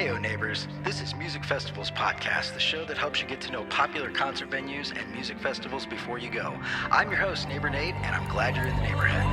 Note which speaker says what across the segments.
Speaker 1: Heyo neighbors, this is Music Festivals Podcast, the show that helps you get to know popular concert venues and music festivals before you go. I'm your host, Neighbor Nate, and I'm glad you're in the neighborhood.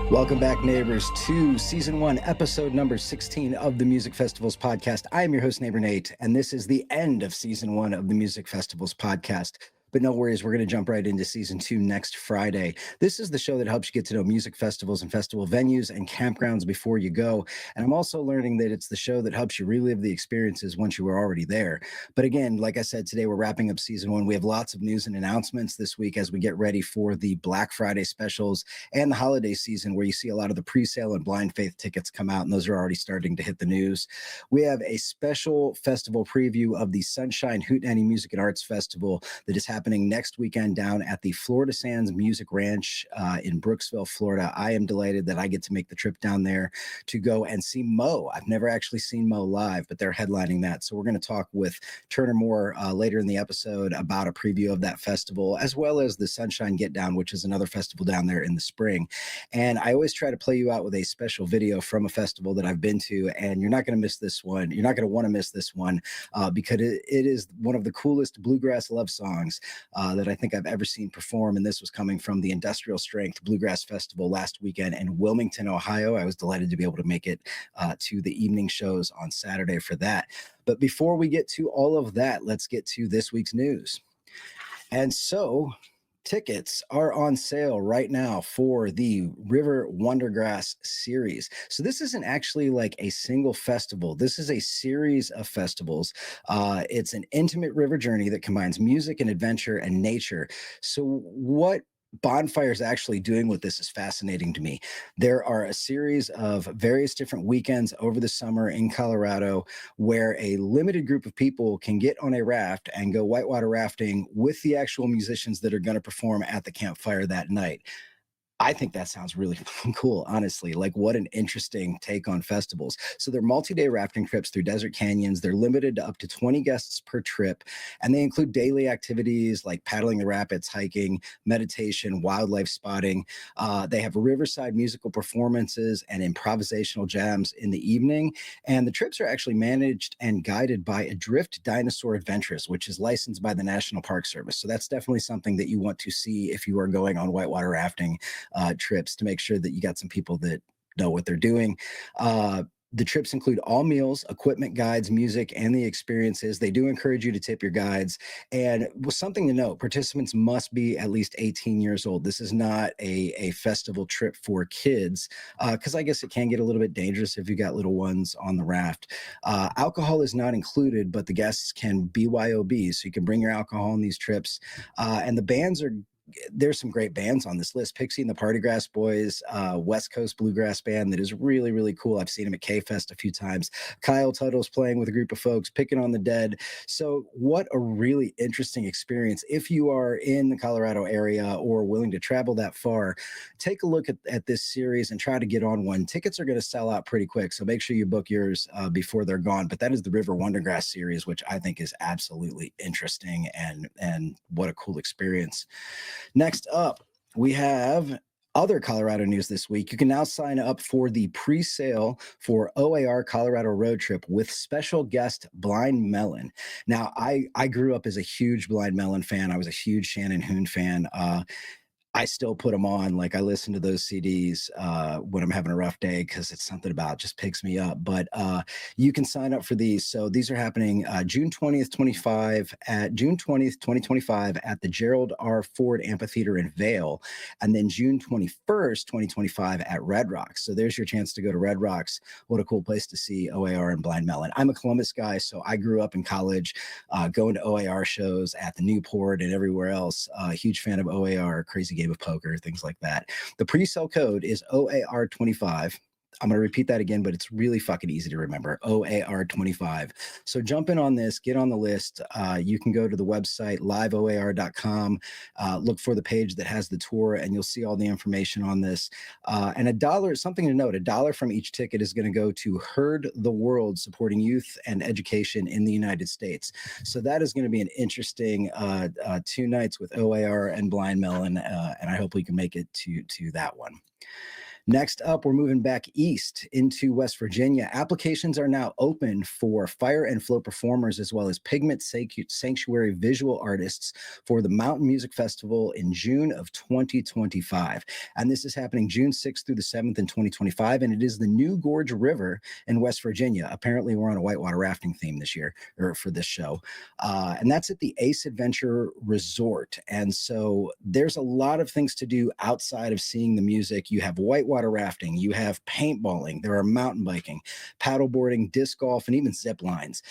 Speaker 1: Welcome back, neighbors, to Season 1, Episode number 16 of the Music Festivals Podcast. I am your host, Neighbor Nate, and this is the end of Season 1 of the Music Festivals Podcast. But no worries, we're going to jump right into Season 2 next Friday. This is the show that helps you get to know music festivals and festival venues and campgrounds before you go. And I'm also learning that it's the show that helps you relive the experiences once you were already there. But again, like I said, today we're wrapping up Season 1. We have lots of news and announcements this week as we get ready for the Black Friday specials and the holiday season, where you see a lot of the pre-sale and blind faith tickets come out, and those are already starting to hit the news. We have a special festival preview of the Sunshine Hootenanny Music and Arts Festival that is happening next weekend down at the Florida Sands Music Ranch in Brooksville, Florida. I am delighted that I get to make the trip down there to go and see Mo. I've never actually seen Mo live, but they're headlining that. So we're going to talk with Turner Moore later in the episode about a preview of that festival, as well as the Sunshine Get Down, which is another festival down there in the spring. And I always try to play you out with a special video from a festival that I've been to, and you're not going to miss this one. You're not going to want to miss this one because it is one of the coolest bluegrass love songs that I think I've ever seen perform. And this was coming from the Industrial Strength Bluegrass Festival last weekend in Wilmington, Ohio. I was delighted to be able to make it to the evening shows on Saturday for that. But before we get to all of that, let's get to this week's news. And so tickets are on sale right now for the River Wondergrass series. So this isn't actually like a single festival. This is a series of festivals. It's an intimate river journey that combines music and adventure and nature. So what Bonfire is actually doing with this is fascinating to me. There are a series of various different weekends over the summer in Colorado where a limited group of people can get on a raft and go whitewater rafting with the actual musicians that are going to perform at the campfire that night. I think that sounds really cool, honestly. Like, what an interesting take on festivals. So they're multi-day rafting trips through desert canyons. They're limited to up to 20 guests per trip, and they include daily activities like paddling the rapids, hiking, meditation, wildlife spotting. They have riverside musical performances and improvisational jams in the evening, and the trips are actually managed and guided by Adrift Dinosaur Adventures, which is licensed by the National Park Service. So that's definitely something that you want to see if you are going on whitewater rafting trips, to make sure that you got some people that know what they're doing. The trips include all meals, equipment, guides, music, and the experiences. They do encourage you to tip your guides. And something to note, participants must be at least 18 years old. This is not a festival trip for kids, because I guess it can get a little bit dangerous if you got little ones on the raft. Alcohol is not included, but the guests can BYOB, so you can bring your alcohol on these trips. And the bands are there's some great bands on this list. Pixie and the Partygrass Boys, West Coast Bluegrass band that is really, really cool. I've seen him at K-Fest a few times. Kyle Tuttle's playing with a group of folks, Picking on the Dead. So what a really interesting experience. If you are in the Colorado area or willing to travel that far, take a look at this series and try to get on one. Tickets are going to sell out pretty quick, so make sure you book yours before they're gone. But that is the River Wondergrass series, which I think is absolutely interesting, and what a cool experience. Next up, we have other Colorado news this week. You can now sign up for the pre-sale for O.A.R. Colorado Road Trip with special guest Blind Melon. Now, I grew up as a huge Blind Melon fan. I was a huge Shannon Hoon fan. I still put them on. Like, I listen to those CDs when I'm having a rough day, because it's something about it just picks me up. But you can sign up for these. So these are happening June 20th, 2025 at the Gerald R. Ford Amphitheater in Vail, and then June 21st, 2025 at Red Rocks. So there's your chance to go to Red Rocks. What a cool place to see O.A.R. and Blind Melon. I'm a Columbus guy, so I grew up in college going to O.A.R. shows at the Newport and everywhere else. Huge fan of O.A.R., Crazy Game of Poker, things like that. The pre-sale code is OAR25. I'm going to repeat that again, but it's really fucking easy to remember. O.A.R. 25. So jump in on this, get on the list. You can go to the website liveoar.com, look for the page that has the tour, and you'll see all the information on this. And $1, something to note, $1 from each ticket is going to go to Herd the World, supporting youth and education in the United States. So that is going to be an interesting 2 nights with O.A.R. and Blind Melon, and I hope we can make it to that one. Next up, we're moving back east into West Virginia. Applications are now open for fire and flow performers, as well as Pigment Sanctuary visual artists for the Mountain Music Festival in June of 2025. And this is happening June 6th through the 7th in 2025. And it is the New Gorge River in West Virginia. Apparently, we're on a whitewater rafting theme this year, or for this show. And that's at the Ace Adventure Resort. And so there's a lot of things to do outside of seeing the music. You have whitewater rafting, you have paintballing, there are mountain biking, paddleboarding, disc golf, and even zip lines.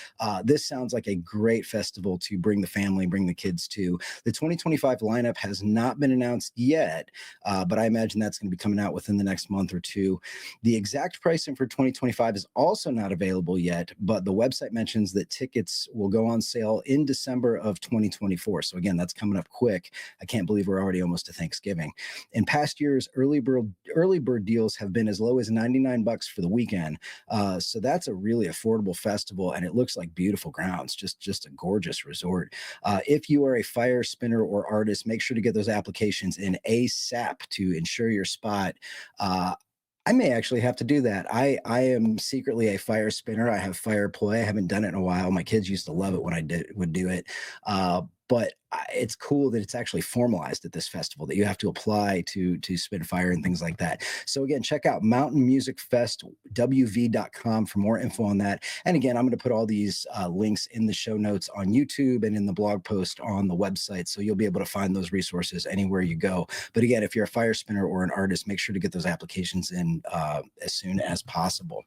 Speaker 1: This sounds like a great festival to bring the family, bring the kids to. The 2025 lineup has not been announced yet, but I imagine that's going to be coming out within the next month or two. The exact pricing for 2025 is also not available yet, but the website mentions that tickets will go on sale in December of 2024. So again, that's coming up quick. I can't believe we're already almost to Thanksgiving. In past years, early bird deals have been as low as $99 for the weekend. So that's a really affordable festival, and it looks like beautiful grounds, just a gorgeous resort. If you are a fire spinner or artist, make sure to get those applications in ASAP to ensure your spot. I may actually have to do that. I am secretly a fire spinner. I have fire play. I haven't done it in a while. My kids used to love it when I would do it. But it's cool that it's actually formalized at this festival, that you have to apply to spin fire and things like that. So again, check out mountainmusicfestwv.com for more info on that. And again, I'm going to put all these links in the show notes on YouTube and in the blog post on the website. So you'll be able to find those resources anywhere you go. But again, if you're a fire spinner or an artist, make sure to get those applications in as soon as possible.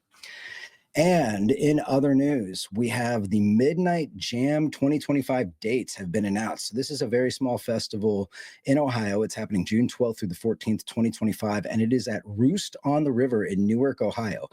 Speaker 1: And in other news, we have the Midnight Jam 2025 dates have been announced. So this is a very small festival in Ohio. It's happening June 12th through the 14th, 2025, and it is at Roost on the River in Newark, Ohio.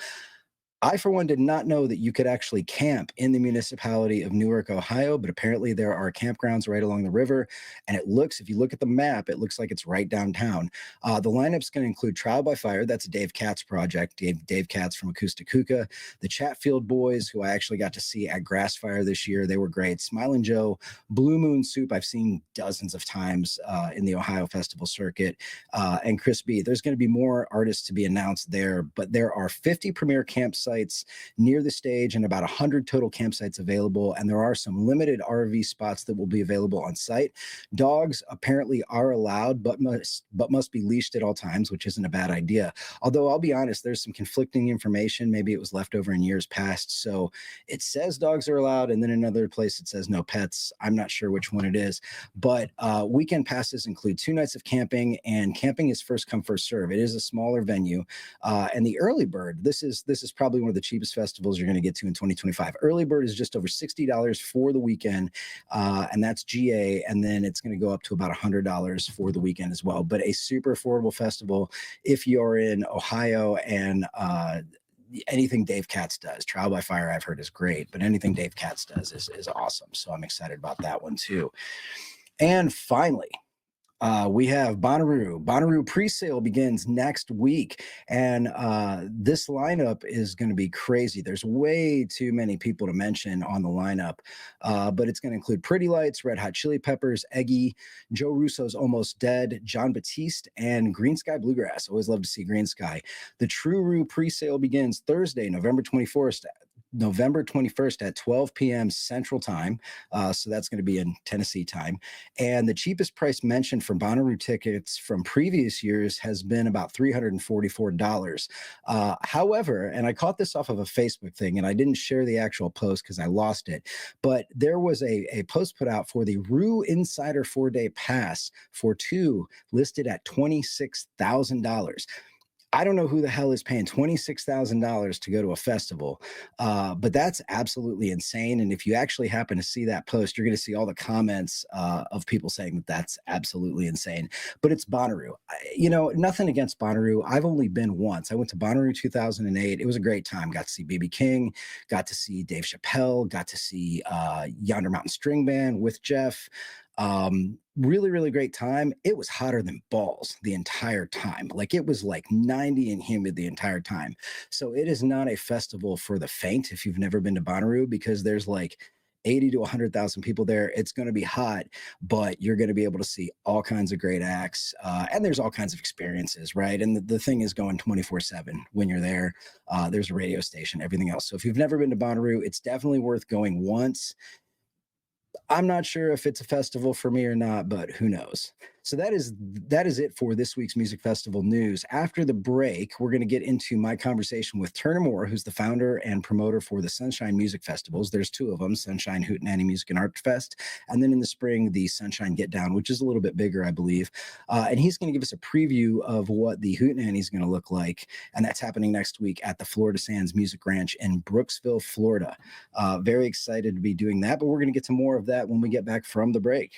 Speaker 1: I, for one, did not know that you could actually camp in the municipality of Newark, Ohio, but apparently there are campgrounds right along the river. And it looks, if you look at the map, it looks like it's right downtown. The lineup's going to include Trial by Fire. That's a Dave Katz project. Dave Katz from Acoustic Hookah. The Chatfield Boys, who I actually got to see at Grassfire this year. They were great. Smilin' Joe, Blue Moon Soup, I've seen dozens of times in the Ohio Festival circuit, and Chris B. There's going to be more artists to be announced there, but there are 50 premier campsites near the stage and about 100 total campsites available. And there are some limited RV spots that will be available on site. Dogs apparently are allowed, but must be leashed at all times, which isn't a bad idea. Although I'll be honest, there's some conflicting information. Maybe it was left over in years past. So it says dogs are allowed, and then another place it says no pets. I'm not sure which one it is, but weekend passes include 2 nights of camping, and camping is first come, first serve. It is a smaller venue, and the early bird, this is probably one of the cheapest festivals you're going to get to in 2025. Early bird is just over $60 for the weekend, and that's GA, and then it's going to go up to about $100 for the weekend as well. But a super affordable festival if you're in Ohio, and anything Dave Katz does. Trial by Fire, I've heard, is great, but anything Dave Katz does is awesome. So I'm excited about that one too. And finally, we have Bonaroo. Bonaroo pre-sale begins next week, and this lineup is going to be crazy. There's way too many people to mention on the lineup, but it's going to include Pretty Lights, Red Hot Chili Peppers, Eggy, Joe Russo's Almost Dead, John Batiste, and Green Sky Bluegrass. Always love to see Green Sky. The True Roo pre-sale begins Thursday, November 21st at 12 p.m. Central Time. So that's going to be in Tennessee time. And the cheapest price mentioned for Bonaroo tickets from previous years has been about $344. However, and I caught this off of a Facebook thing, and I didn't share the actual post because I lost it, but there was a post put out for the Roo Insider 4-day pass for 2 listed at $26,000. I don't know who the hell is paying $26,000 to go to a festival, but that's absolutely insane. And if you actually happen to see that post, you're going to see all the comments of people saying that that's absolutely insane. But it's Bonaroo. Nothing against Bonaroo. I've only been once. I went to Bonaroo 2008. It was a great time. Got to see BB King, got to see Dave Chappelle, got to see Yonder Mountain String Band with Jeff. Really, really great time. It was hotter than balls the entire time. Like it was like 90 and humid the entire time. So it is not a festival for the faint if you've never been to Bonnaroo, because there's like 80 to 100,000 people there. It's going to be hot, but you're going to be able to see all kinds of great acts. And there's all kinds of experiences, right? And the thing is going 24/7 when you're there. There's a radio station, everything else. So if you've never been to Bonnaroo, it's definitely worth going once. I'm not sure if it's a festival for me or not, but who knows? So that is it for this week's music festival news. After the break, we're going to get into my conversation with Turner Moore, who's the founder and promoter for the Sunshine Music Festivals. There's two of them, Sunshine Hootenanny Music and Art Fest, and then in the spring, the Sunshine Get Down, which is a little bit bigger, I believe. And he's going to give us a preview of what the Hootenanny is going to look like, and that's happening next week at the Florida Sands Music Ranch in Brooksville, Florida. Very excited to be doing that, but we're going to get to more of that when we get back from the break.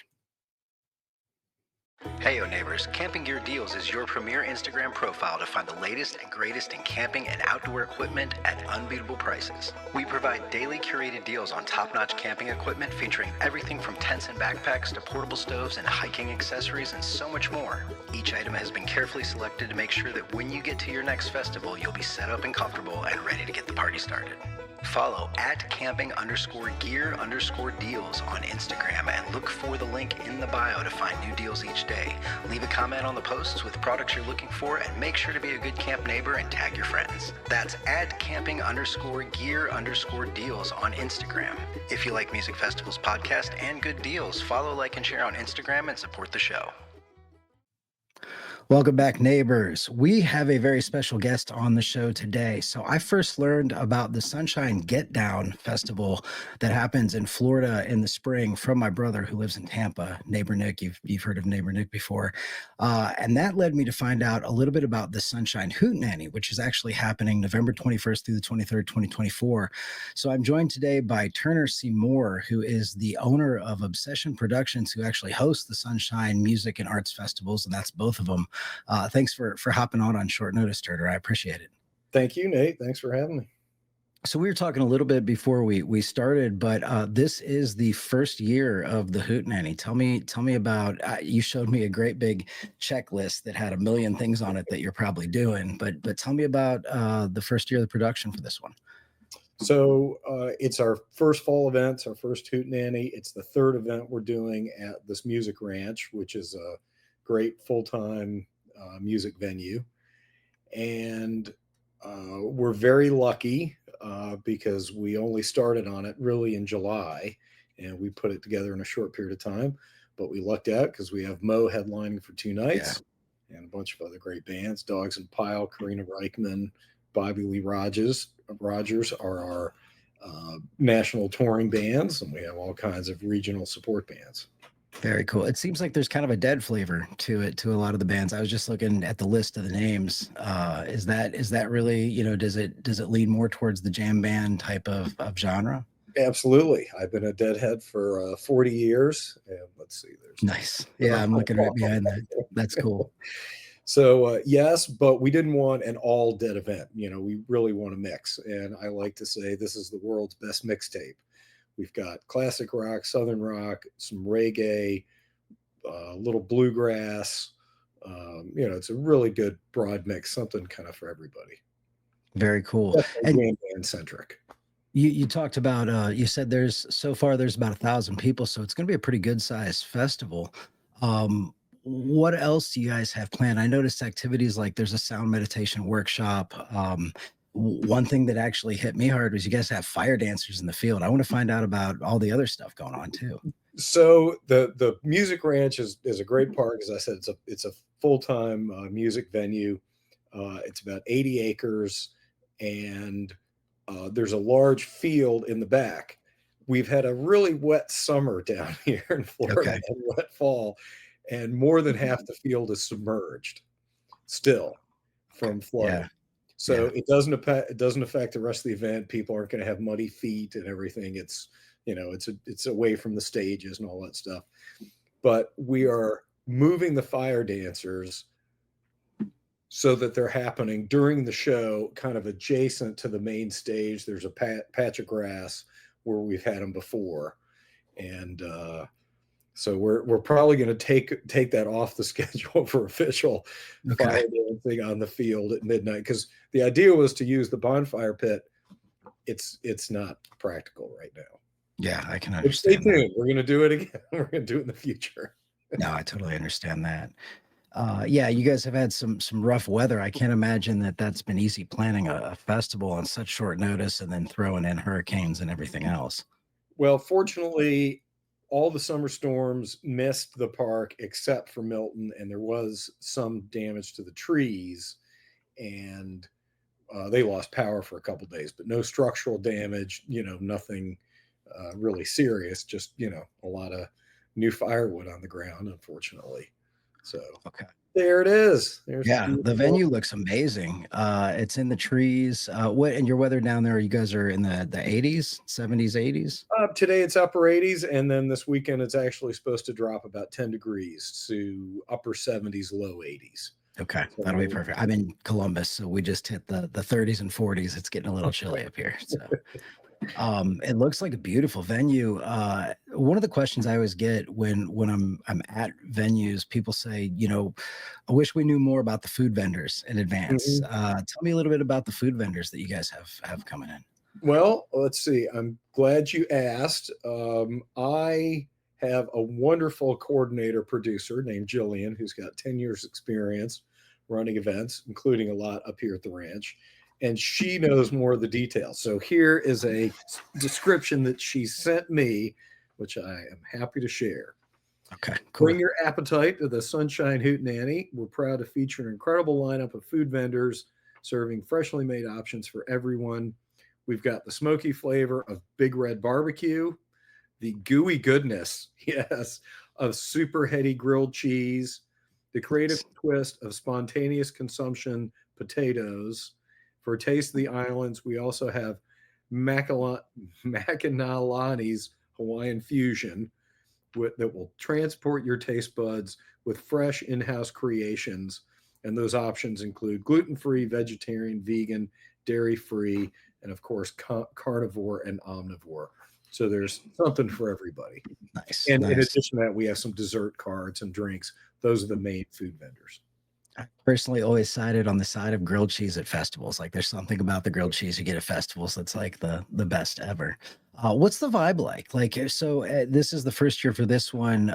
Speaker 2: Hey, neighbors, Camping Gear Deals is your premier Instagram profile to find the latest and greatest in camping and outdoor equipment at unbeatable prices. We provide daily curated deals on top-notch camping equipment featuring everything from tents and backpacks to portable stoves and hiking accessories and so much more. Each item has been carefully selected to make sure that when you get to your next festival, you'll be set up and comfortable and ready to get the party started. Follow at camping_gear_deals on Instagram and look for the link in the bio to find new deals each day. Leave a comment on the posts with products you're looking for and make sure to be a good camp neighbor and tag your friends. That's at camping_gear_deals on Instagram. If you like Music Festival's podcast and good deals, follow, like, and share on Instagram and support the show.
Speaker 1: Welcome back, neighbors. We have a very special guest on the show today. So I first learned about the Sunshine Get Down Festival that happens in Florida in the spring from my brother who lives in Tampa, Neighbor Nick. You've heard of Neighbor Nick before. And that led me to find out a little bit about the Sunshine Hootenanny, which is actually happening November 21st through the 23rd, 2024. So I'm joined today by Turner C. Moore, who is the owner of Obsession Productions, who actually hosts the Sunshine Music and Arts Festivals, and that's both of them. Thanks for hopping on short notice, Turner. I appreciate it.
Speaker 3: Thank you, Nate. Thanks for having me.
Speaker 1: So we were talking a little bit before we started, but this is the first year of the Hootenanny. Tell me about. You showed me a great big checklist that had a million things on it that you're probably doing, but tell me about the first year of the production for this one.
Speaker 3: So it's our first fall event. It's our first Hootenanny. It's the third event we're doing at this music ranch, which is a great full-time music venue. And we're very lucky because we only started on it really in July, and we put it together in a short period of time. But we lucked out because we have Mo headlining for 2 nights, and a bunch of other great bands. Dogs and Pile, Karina Reichman, Bobby Lee Rogers are our national touring bands, and we have all kinds of regional support bands.
Speaker 1: Very cool. It seems like there's kind of a dead flavor to it, to a lot of the bands. I was just looking at the list of the names. Is that really, does it lean more towards the jam band type of genre?
Speaker 3: Absolutely. I've been a Deadhead for 40 years. And let's see. There's
Speaker 1: nice. Yeah, I'm looking right behind that. That's cool.
Speaker 3: So yes, but we didn't want an all dead event. We really want to mix. And I like to say this is the world's best mixtape. We've got classic rock, southern rock, some reggae, a little bluegrass. It's a really good broad mix, something kind of for everybody.
Speaker 1: Very cool.
Speaker 3: And band centric.
Speaker 1: You talked about you said there's about 1,000 people, so it's going to be a pretty good sized festival. What else do you guys have planned? I noticed activities like there's a sound meditation workshop. One thing that actually hit me hard was you guys have fire dancers in the field. I want to find out about all the other stuff going on too.
Speaker 3: So the music ranch is a great park. As I said, it's a full-time music venue. It's about 80 acres, and there's a large field in the back. We've had a really wet summer down here in Florida, and wet fall, and more than half the field is submerged still from flooding.
Speaker 1: Yeah.
Speaker 3: So it doesn't affect the rest of the event. People aren't going to have muddy feet and everything. It's, it's away from the stages and all that stuff. But we are moving the fire dancers so that they're happening during the show, kind of adjacent to the main stage. There's a patch of grass where we've had them before. And so we're probably going to take that off the schedule for official fire dancing on the field at midnight, because the idea was to use the bonfire pit. It's not practical right now.
Speaker 1: Yeah, I can
Speaker 3: But
Speaker 1: understand.
Speaker 3: stay tuned. We're going to do it again. We're going to do it in the future.
Speaker 1: No, I totally understand that. Yeah, you guys have had some rough weather. I can't imagine that's been easy planning a festival on such short notice and then throwing in hurricanes and everything else.
Speaker 3: Well, fortunately, all the summer storms missed the park except for Milton, and there was some damage to the trees, and they lost power for a couple of days, but no structural damage, nothing really serious, just, a lot of new firewood on the ground, unfortunately. So there it is.
Speaker 1: The venue looks amazing. It's in the trees. And your weather down there, you guys are in the 80s, 70s, 80s?
Speaker 3: Today it's upper 80s, and then this weekend it's actually supposed to drop about 10 degrees to upper 70s, low 80s.
Speaker 1: Okay, that'll be perfect. I'm in Columbus, so we just hit the 30s and 40s. It's getting a little chilly up here. So it looks like a beautiful venue. One of the questions I always get when I'm at venues, people say, I wish we knew more about the food vendors in advance. Tell me a little bit about the food vendors that you guys have coming in.
Speaker 3: Well, let's see. I'm glad you asked. I have a wonderful coordinator producer named Jillian, who's got 10 years experience running events, including a lot up here at the ranch. And she knows more of the details. So here is a description that she sent me, which I am happy to share.
Speaker 1: Okay, cool.
Speaker 3: Bring your appetite to the Sunshine Hootenanny. We're proud to feature an incredible lineup of food vendors serving freshly made options for everyone. We've got the smoky flavor of Big Red Barbecue, the gooey goodness, yes, of super heady grilled cheese, the creative twist of spontaneous consumption potatoes. For Taste of the Islands, we also have Makinalani's Hawaiian Fusion that will transport your taste buds with fresh in-house creations. And those options include gluten-free, vegetarian, vegan, dairy-free, and of course, carnivore and omnivore. So there's something for everybody.
Speaker 1: Nice.
Speaker 3: And in addition to that, we have some dessert cards and drinks. Those are the main food vendors.
Speaker 1: I personally always sided on the side of grilled cheese at festivals. Like there's something about the grilled cheese you get at festivals that's like the best ever. What's the vibe like? This is the first year for this one,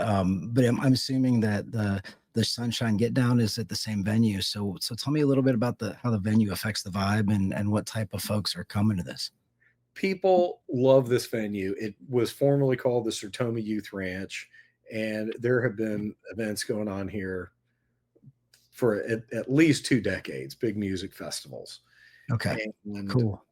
Speaker 1: but I'm assuming that the Sunshine Get Down is at the same venue. So tell me a little bit about how the venue affects the vibe and what type of folks are coming to this.
Speaker 3: People love this venue. It was formerly called the Sertoma Youth Ranch, and there have been events going on here for at least 2 decades, big music festivals.
Speaker 1: Okay, and, cool.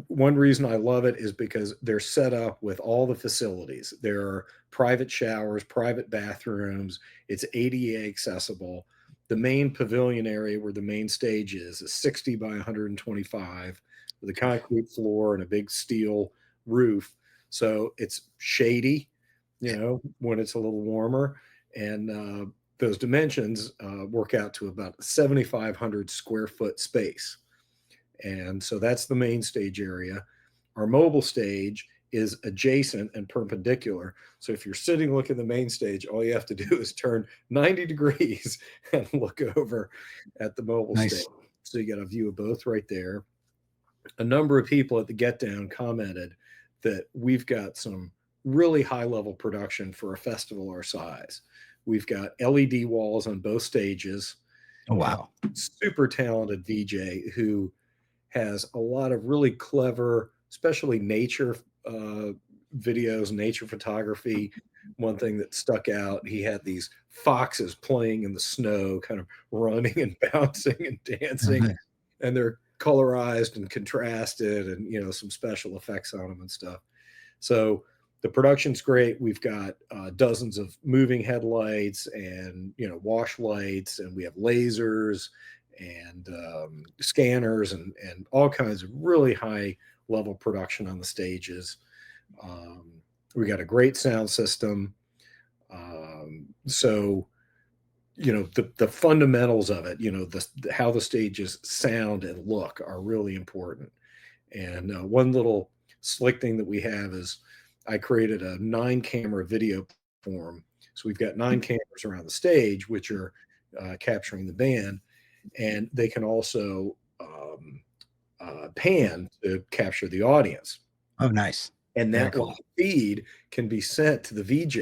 Speaker 3: One reason I love it is because they're set up with all the facilities. There are private showers, private bathrooms. It's ADA accessible. The main pavilion area where the main stage is 60 by 125 with a concrete floor and a big steel roof. So it's shady, when it's a little warmer. And those dimensions work out to about 7,500 square foot space. And so that's the main stage area. Our mobile stage is adjacent and perpendicular. So if you're sitting looking at the main stage, all you have to do is turn 90 degrees and look over at the mobile stage. So you got a view of both right there. A number of people at the Get Down commented that we've got some really high level production for a festival our size. We've got LED walls on both stages.
Speaker 1: Oh, wow.
Speaker 3: Super talented VJ who has a lot of really clever, especially nature videos, nature photography. One thing that stuck out, he had these foxes playing in the snow, kind of running and bouncing and dancing. Okay. And they're colorized and contrasted and, some special effects on them and stuff. So the production's great. We've got dozens of moving headlights and, wash lights, and we have lasers and scanners and all kinds of really high level production on the stages. We got a great sound system. So, the fundamentals of it, how the stages sound and look are really important. And one little slick thing that we have is I created a 9-camera video form. So we've got 9 cameras around the stage, which are capturing the band, and they can also pan to capture the audience.
Speaker 1: Oh, nice.
Speaker 3: And
Speaker 1: Very
Speaker 3: that
Speaker 1: cool.
Speaker 3: live feed can be sent to the VJ.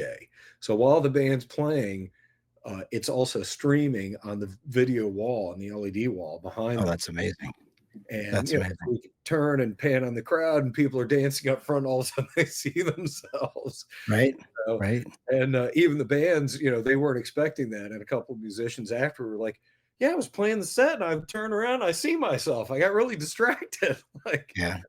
Speaker 3: So while the band's playing, it's also streaming on the video wall and the LED wall behind
Speaker 1: Oh,
Speaker 3: them.
Speaker 1: that's amazing.
Speaker 3: And
Speaker 1: That's amazing.
Speaker 3: we can turn and pan on the crowd, and people are dancing up front. All of a sudden, they see themselves.
Speaker 1: Right.
Speaker 3: So,
Speaker 1: Right.
Speaker 3: and even the bands, they weren't expecting that. And a couple of musicians after were like, "Yeah, I was playing the set, and I turned around, I see myself. I got really distracted." Like,
Speaker 1: Yeah.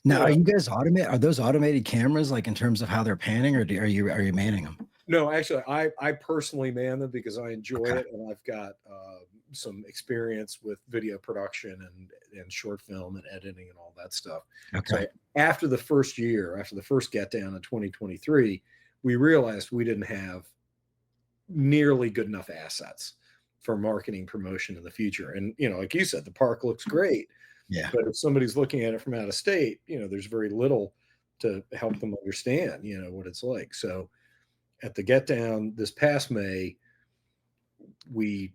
Speaker 1: Now, are you guys are those automated cameras, like in terms of how they're panning, or are you manning them?
Speaker 3: No, actually, I personally man them because I enjoy
Speaker 1: Okay.
Speaker 3: it, and I've got some experience with video production and short film and editing and all that stuff.
Speaker 1: Okay.
Speaker 3: So after the first get down in 2023, we realized we didn't have nearly good enough assets for marketing promotion in the future. And like you said, the park looks great,
Speaker 1: Yeah.
Speaker 3: but if somebody's looking at it from out of state, there's very little to help them understand, what it's like. So at the get down this past May, we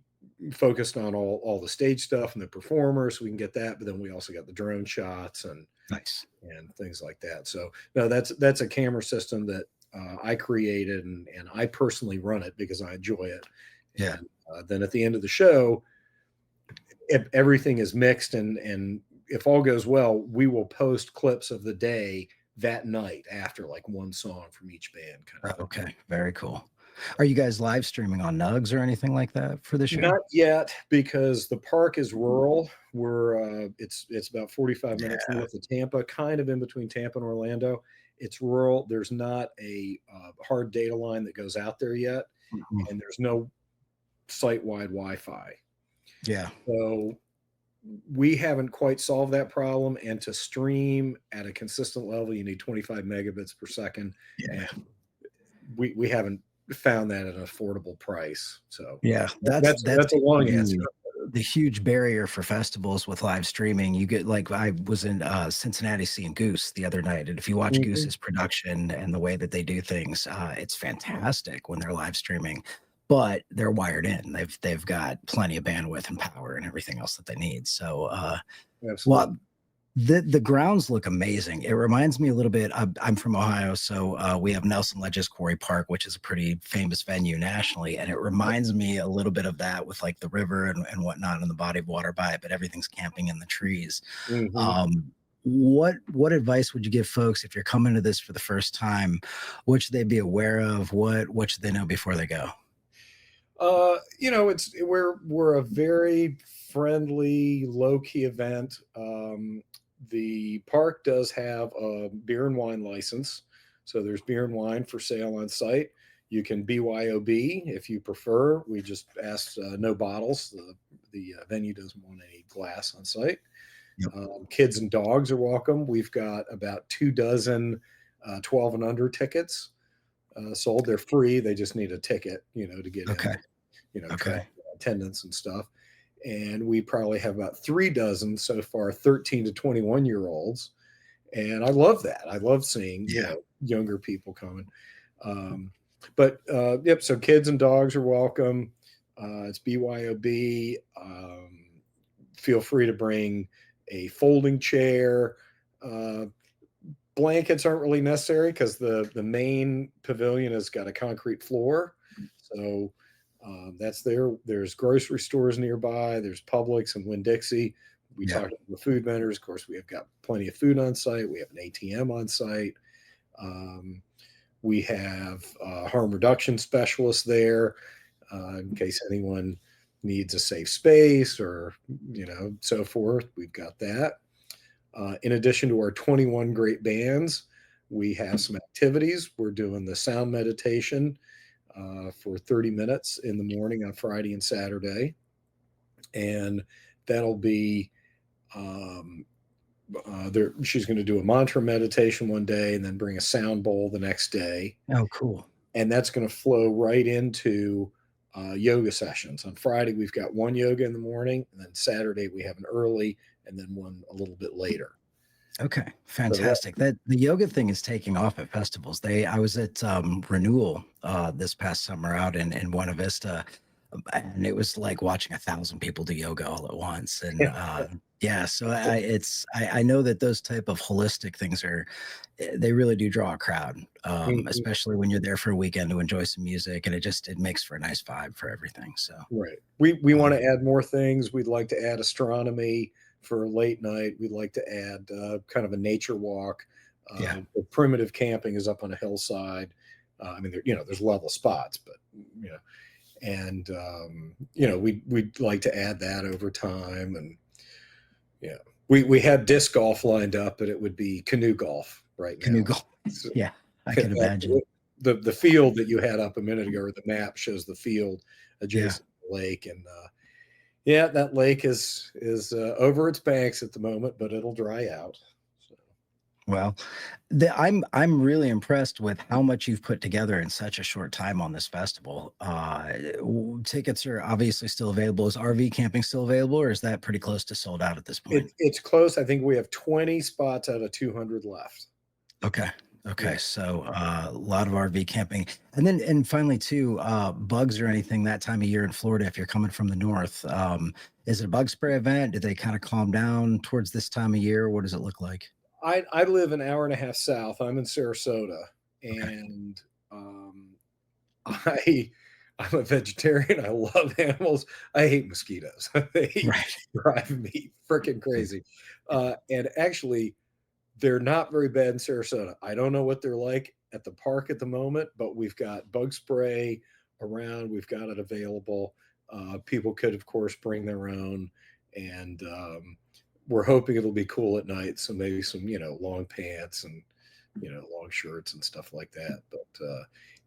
Speaker 3: focused on all the stage stuff and the performers so we can get that, but then we also got the drone shots and
Speaker 1: Nice.
Speaker 3: things like that. So no, that's a camera system that I created, and I personally run it because I enjoy it.
Speaker 1: Yeah.
Speaker 3: And then at the end of the show, if everything is mixed and if all goes well, we will post clips of the day that night after, like, one song from each band.
Speaker 1: Okay. Very cool. Are you guys live streaming on Nugs or anything like that for the show?
Speaker 3: Not yet, because the park is rural. We're it's about 45 minutes north of Tampa, kind of in between Tampa and Orlando. It's rural. There's not a hard data line that goes out there yet, and there's no site-wide Wi-Fi.
Speaker 1: Yeah.
Speaker 3: So we haven't quite solved that problem. And to stream at a consistent level, you need 25 megabits per second.
Speaker 1: Yeah.
Speaker 3: And we haven't found that at an affordable price. So
Speaker 1: yeah,
Speaker 3: that's a long answer.
Speaker 1: The huge barrier for festivals with live streaming. You get, like, I was in Cincinnati seeing Goose the other night, and if you watch Goose's production and the way that they do things, it's fantastic when they're live streaming. But they're wired in. They've got plenty of bandwidth and power and everything else that they need. So, well, the grounds look amazing. It reminds me a little bit. I'm from Ohio, so we have Nelson Ledges Quarry Park, which is a pretty famous venue nationally, and it reminds me a little bit of that with, like, the river and whatnot and the body of water by it. But everything's camping in the trees. What advice would you give folks if you're coming to this for the first time? What should they be aware of? What should they know before they go?
Speaker 3: We're a very friendly, low-key event. The park does have a beer and wine license, so there's beer and wine for sale on site. You can BYOB if you prefer. We just ask no bottles. The venue doesn't want any glass on site. Yep. Kids and dogs are welcome. We've got about 24 12 and under tickets sold. They're free. They just need a ticket, to get in, track attendance and stuff. And we probably have about 36 so far, 13 to 21-year-olds. And I love that. I love seeing younger people coming. So kids and dogs are welcome. It's BYOB. Feel free to bring a folding chair. Blankets aren't really necessary because the main pavilion has got a concrete floor. So that's there. There's grocery stores nearby. There's Publix and Winn-Dixie. We talked to the food vendors. Of course, we have got plenty of food on site. We have an ATM on site. We have harm reduction specialists there in case anyone needs a safe space or, so forth. We've got that. In addition to our 21 great bands, We have some activities. We're doing the sound meditation for 30 minutes in the morning on Friday and Saturday. And that'll be there. She's going to do a mantra meditation one day and then bring a sound bowl the next day.
Speaker 1: Oh, cool.
Speaker 3: And that's going to flow right into yoga sessions. On Friday, we've got one yoga in the morning, and then Saturday we have an early and then one a little bit later.
Speaker 1: Okay, fantastic. That the yoga thing is taking off at festivals. I was at Renewal this past summer out in Buena Vista, and it was like watching 1,000 people do yoga all at once. And yeah, so I know that those type of holistic things they really do draw a crowd, especially when you're there for a weekend to enjoy some music, and it makes for a nice vibe for everything. So
Speaker 3: right, we want to add more things. We'd like to add astronomy for late night. We'd like to add kind of a nature walk.
Speaker 1: Yeah.
Speaker 3: The primitive camping is up on a hillside. I mean, there's level spots, but and we'd like to add that over time. And we had disc golf lined up, but it would be canoe golf right now.
Speaker 1: Canoe golf.
Speaker 3: So,
Speaker 1: yeah, I can imagine.
Speaker 3: The field that you had up a minute ago, or the map shows the field adjacent to the lake, and that lake is over its banks at the moment, but it'll dry out. So.
Speaker 1: Well, I'm really impressed with how much you've put together in such a short time on this festival. Tickets are obviously still available. Is RV camping still available, or is that pretty close to sold out at this point?
Speaker 3: It's close. I think we have 20 spots out of 200 left.
Speaker 1: Okay. Okay, so a lot of RV camping, and finally too, bugs or anything that time of year in Florida. If you're coming from the north, is it a bug spray event? Do they kind of calm down towards this time of year? What does it look like?
Speaker 3: I live an hour and a half south. I'm in Sarasota, and I'm a vegetarian. I love animals. I hate mosquitoes. They drive me freaking crazy. And actually, they're not very bad in Sarasota. I don't know what they're like at the park at the moment, but we've got bug spray around. We've got it available. People could, of course, bring their own. And we're hoping it'll be cool at night. So maybe some, long pants and, long shirts and stuff like that. But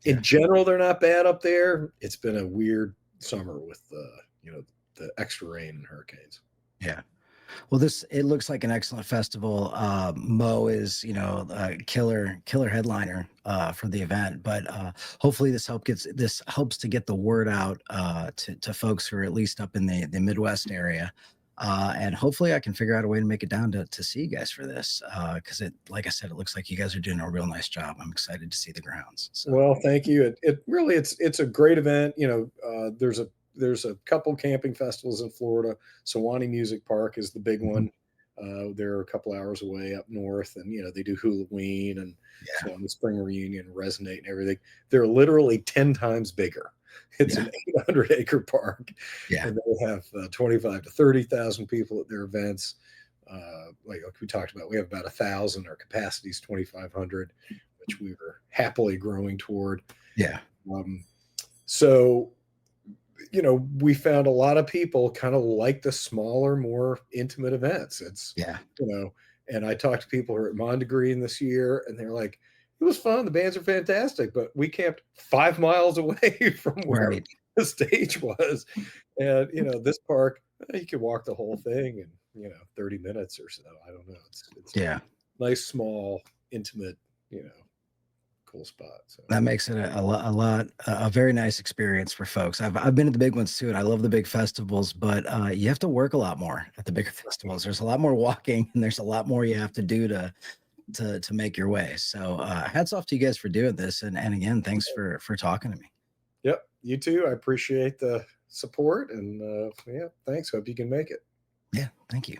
Speaker 3: in general, they're not bad up there. It's been a weird summer with, the extra rain and hurricanes.
Speaker 1: Yeah. Well, it looks like an excellent festival. Mo is, a killer headliner for the event, but hopefully this helps to get the word out to folks who are at least up in the Midwest area. And hopefully I can figure out a way to make it down to see you guys for this. Because like I said, it looks like you guys are doing a real nice job. I'm excited to see the grounds. So.
Speaker 3: Well, thank you. It's a great event. There's a couple camping festivals in Florida. Sewanee Music Park is the big one. They're a couple hours away up north, and they do Halloween and the Spring Reunion, Resonate, and everything. They're literally 10 times bigger. It's an 800-acre park, and they have 25 to 30,000 people at their events. Like we talked about, we have about 1,000. Our capacity is 2,500, which we were happily growing toward.
Speaker 1: Yeah.
Speaker 3: So. We found a lot of people kind of like the smaller, more intimate events. And I talked to people who are at Mondegreen this year, and they're like, it was fun. The bands are fantastic, but we camped 5 miles away from where the stage was. And, this park, you could walk the whole thing in, 30 minutes or so. I don't know. It's nice, small, intimate, cool spot. So
Speaker 1: that makes it a very nice experience for folks. I've been to the big ones too, and I love the big festivals, but you have to work a lot more at the bigger festivals. There's a lot more walking, and there's a lot more you have to do to make your way. So hats off to you guys for doing this, and again, thanks for talking to me.
Speaker 3: Yep, you too. I appreciate the support, and thanks. Hope you can make it.
Speaker 1: Yeah, thank you.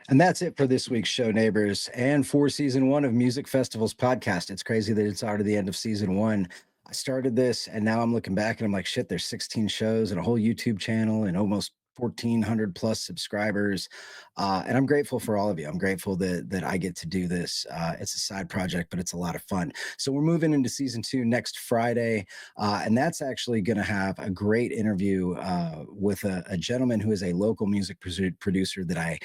Speaker 1: And that's it for this week's show, neighbors, and for season 1 of Music Festivals podcast. It's crazy that it's already the end of season 1. I started this, and now I'm looking back, and I'm like, shit, there's 16 shows and a whole YouTube channel and almost 1,400 plus subscribers. And I'm grateful for all of you. I'm grateful that I get to do this. It's a side project, but it's a lot of fun. So we're moving into season 2 next Friday. And that's actually going to have a great interview with a gentleman who is a local music producer that I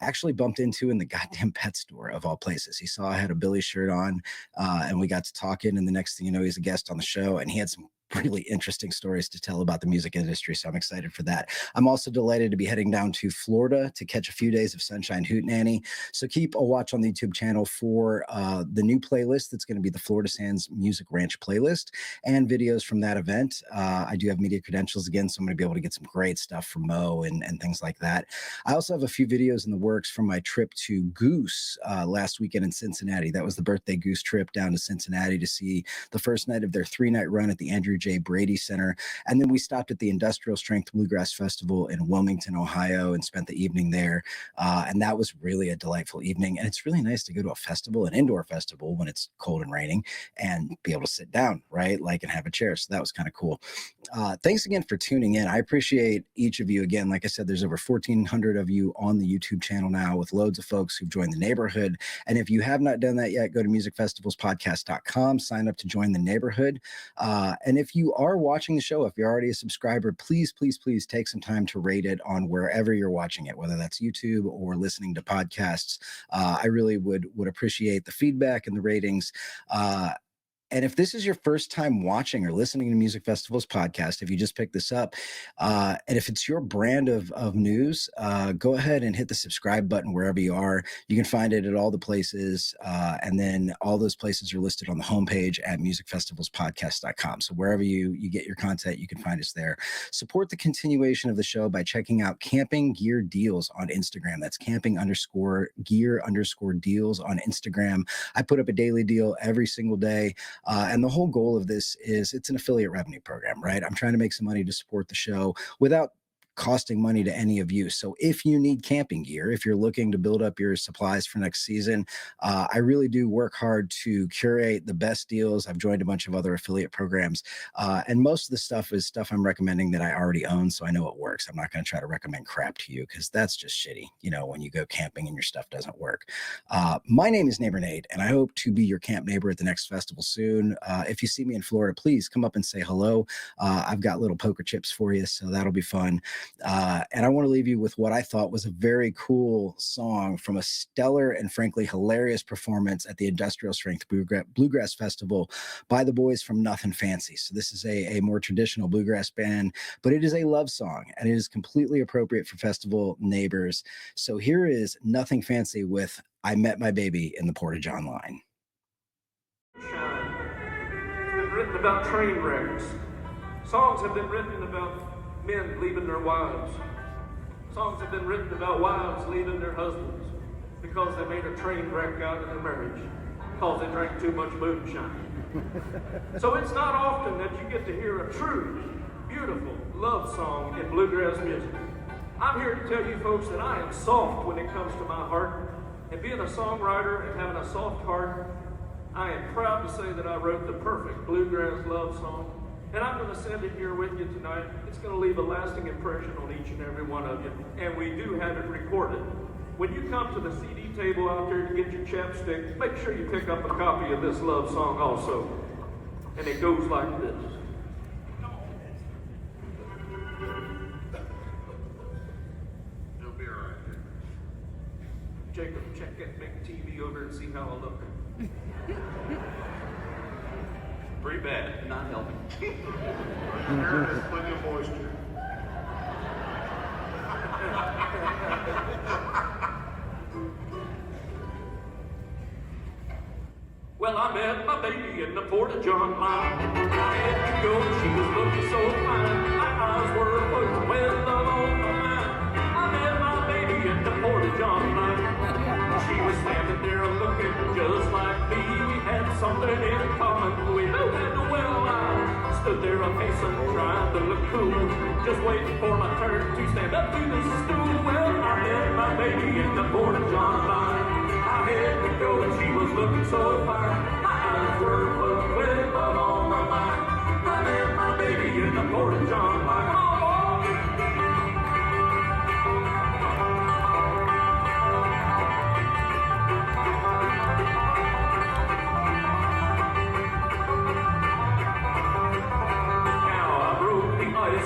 Speaker 1: actually bumped into in the goddamn pet store of all places. He saw I had a Billy shirt on, and we got to talking. And the next thing you know, he's a guest on the show, and he had some really interesting stories to tell about the music industry. So I'm excited for that. I'm also delighted to be heading down to Florida to catch a few days of sunshine Hootenanny. So keep a watch on the YouTube channel for the new playlist that's going to be the Florida Sands Music Ranch playlist and videos from that event. I do have media credentials again, so I'm going to be able to get some great stuff from Mo and things like that. I also have a few videos in the works from my trip to Goose last weekend in Cincinnati. That was the birthday Goose trip down to Cincinnati to see the first night of their 3-night run at the Andrew J. Brady Center. And then we stopped at the Industrial Strength Bluegrass Festival in Wilmington, Ohio, and spent the evening there. And that was really a delightful evening. And it's really nice to go to a festival, an indoor festival, when it's cold and raining, and be able to sit down, right? Like, and have a chair. So that was kind of cool. Thanks again for tuning in. I appreciate each of you. Again, like I said, there's over 1,400 of you on the YouTube channel now, with loads of folks who've joined the neighborhood. And if you have not done that yet, go to musicfestivalspodcast.com, sign up to join the neighborhood. And if you are watching the show, if you're already a subscriber, please, please, please take some time to rate it on wherever you're watching it, whether that's YouTube or listening to podcasts. I really would appreciate the feedback and the ratings. And if this is your first time watching or listening to Music Festival's podcast, if you just picked this up, and if it's your brand of news, go ahead and hit the subscribe button wherever you are. You can find it at all the places. And then all those places are listed on the homepage at musicfestivalspodcast.com. So wherever you get your content, you can find us there. Support the continuation of the show by checking out Camping Gear Deals on Instagram. That's camping_gear_deals on Instagram. I put up a daily deal every single day. And the whole goal of this is it's an affiliate revenue program, right? I'm trying to make some money to support the show without costing money to any of you. So if you need camping gear, if you're looking to build up your supplies for next season, I really do work hard to curate the best deals. I've joined a bunch of other affiliate programs, and most of the stuff is stuff I'm recommending that I already own, so I know it works. I'm not going to try to recommend crap to you, because that's just shitty, when you go camping and your stuff doesn't work. My name is Neighbor Nate, and I hope to be your camp neighbor at the next festival soon. If you see me in Florida, please come up and say hello. I've got little poker chips for you, so that'll be fun. And I want to leave you with what I thought was a very cool song from a stellar and frankly hilarious performance at the Industrial Strength Bluegrass Festival by the boys from Nothing Fancy. So this is a more traditional bluegrass band, but it is a love song, and it is completely appropriate for festival neighbors. So here is Nothing Fancy with I Met My Baby in the Porta-John Line.
Speaker 4: It's been written about train wrecks. Songs have been written about men leaving their wives. Songs have been written about wives leaving their husbands because they made a train wreck out of their marriage because they drank too much moonshine. So it's not often that you get to hear a true, beautiful love song in bluegrass music. I'm here to tell you folks that I am soft when it comes to my heart, and being a songwriter and having a soft heart, I am proud to say that I wrote the perfect bluegrass love song. And I'm going to send it here with you tonight. It's going to leave a lasting impression on each and every one of you. And we do have it recorded. When you come to the CD table out there to get your chapstick, make sure you pick up a copy of this love song also. And it goes like this. It'll be all right. Jacob, check that big TV over and see how I look. Pretty bad. Not helping. There's plenty of moisture. Well, I met my baby in the Porta-John line. I had to go, she was looking so fine. My eyes were put with love on my mind. I met my baby in the Porta-John line. She was standing there looking just like me. We had something in common. We both had the well eye. Stood there a pacing, trying to look cool, just waiting for my turn to stand up to the stool. Well, I met my baby in the Porta-John line. I had to go and she was looking so fine. My eyes were full with love on my mind. I met my baby in the Porta-John line.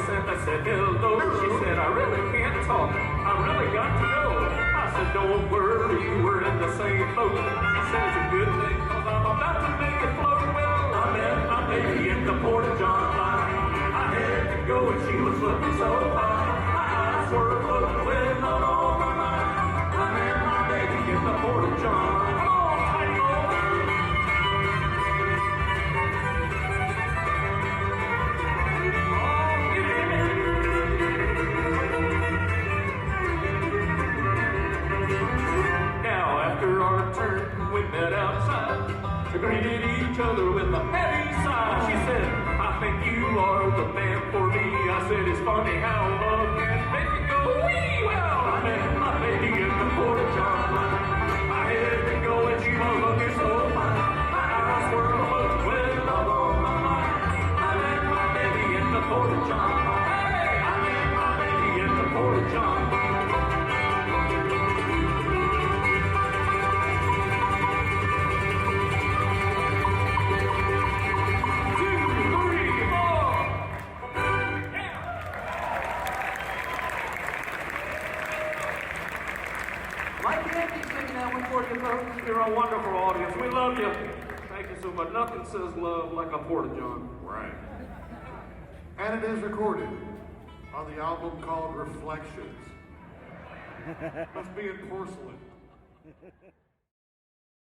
Speaker 4: And I said hello. She said, I really can't talk. I really got to go. I said, don't worry, we're in the same boat. She said, it's a good thing, cause I'm about to make it float. Well, I met my baby in the Porta-John line. I had to go and she was looking so fine. My eyes were floating with love on my mind. I met my baby in the Porta-John. Come on, tiny boy. Now, after our turn, we met outside. We greeted each other with a heavy sigh. She said, I think you are the man for me. I said, it's funny how love can make it go wee. Well, I met my baby in the Porta-John line. I had to go and she was looking so fine. My eyes were floating with love on my mind. I met my baby in the Porta-John line. Hey, I met my baby in the Porta-John line. You're a wonderful audience. We love you. Thank you so much. Nothing says love like a Porta-John.
Speaker 5: Right. And it is recorded on the album called Reflections. Must be in porcelain.